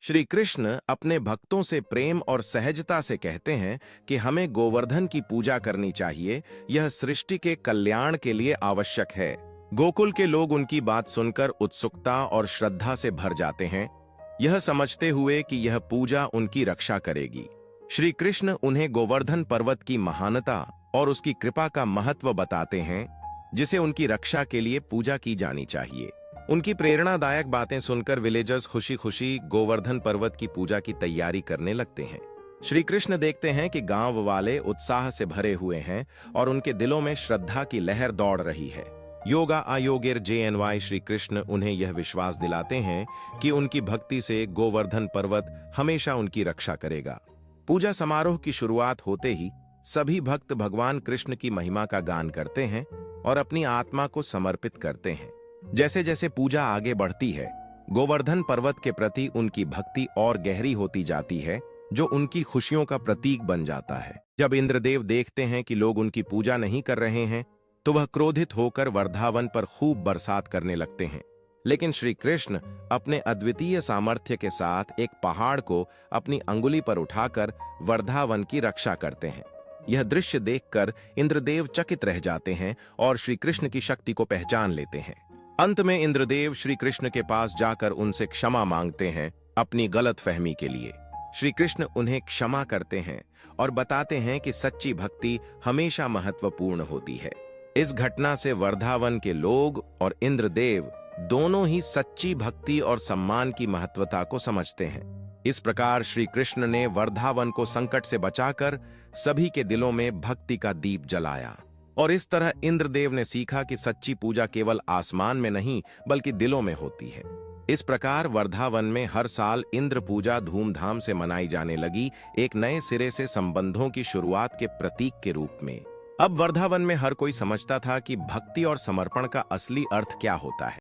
श्री कृष्ण अपने भक्तों से प्रेम और सहजता से कहते हैं कि हमें गोवर्धन की पूजा करनी चाहिए। यह सृष्टि के कल्याण के लिए आवश्यक है। गोकुल के लोग उनकी बात सुनकर उत्सुकता और श्रद्धा से भर जाते हैं, यह समझते हुए कि यह पूजा उनकी रक्षा करेगी। श्री कृष्ण उन्हें गोवर्धन पर्वत की महानता और उसकी कृपा का महत्व बताते हैं, जिसे उनकी रक्षा के लिए पूजा की जानी चाहिए। उनकी प्रेरणादायक बातें सुनकर विलेजर्स खुशी खुशी गोवर्धन पर्वत की पूजा की तैयारी करने लगते हैं। श्री कृष्ण देखते हैं कि गांव वाले उत्साह से भरे हुए हैं और उनके दिलों में श्रद्धा की लहर दौड़ रही है। योगा आयोगिर JNY श्री कृष्ण उन्हें यह विश्वास दिलाते हैं कि उनकी भक्ति से गोवर्धन पर्वत हमेशा उनकी रक्षा करेगा। पूजा समारोह की शुरुआत होते ही सभी भक्त भगवान कृष्ण की महिमा का गान करते हैं और अपनी आत्मा को समर्पित करते हैं। जैसे जैसे पूजा आगे बढ़ती है, गोवर्धन पर्वत के प्रति उनकी भक्ति और गहरी होती जाती है, जो उनकी खुशियों का प्रतीक बन जाता है। जब इंद्रदेव देखते हैं कि लोग उनकी पूजा नहीं कर रहे हैं, तो वह क्रोधित होकर वर्धावन पर खूब बरसात करने लगते हैं। लेकिन श्री कृष्ण अपने अद्वितीय सामर्थ्य के साथ एक पहाड़ को अपनी अंगुली पर उठाकर वर्धावन की रक्षा करते हैं। यह दृश्य देखकर इंद्रदेव चकित रह जाते हैं और श्री कृष्ण की शक्ति को पहचान लेते हैं। अंत में इंद्रदेव श्री कृष्ण के पास जाकर उनसे क्षमा मांगते हैं अपनी गलतफहमी के लिए। श्री कृष्ण उन्हें क्षमा करते हैं और बताते हैं कि सच्ची भक्ति हमेशा महत्वपूर्ण होती है। इस घटना से वर्धावन के लोग और इंद्रदेव दोनों ही सच्ची भक्ति और सम्मान की महत्वता को समझते हैं। इस प्रकार श्री कृष्ण ने वर्धावन को संकट से बचाकर सभी के दिलों में भक्ति का दीप जलाया। और इस तरह इंद्रदेव ने सीखा कि सच्ची पूजा केवल आसमान में नहीं बल्कि दिलों में होती है। इस प्रकार वर्धावन में हर साल इंद्र पूजा धूमधाम से मनाई जाने लगी, एक नए सिरे से संबंधों की शुरुआत के प्रतीक के रूप में। अब वर्धावन में हर कोई समझता था कि भक्ति और समर्पण का असली अर्थ क्या होता है।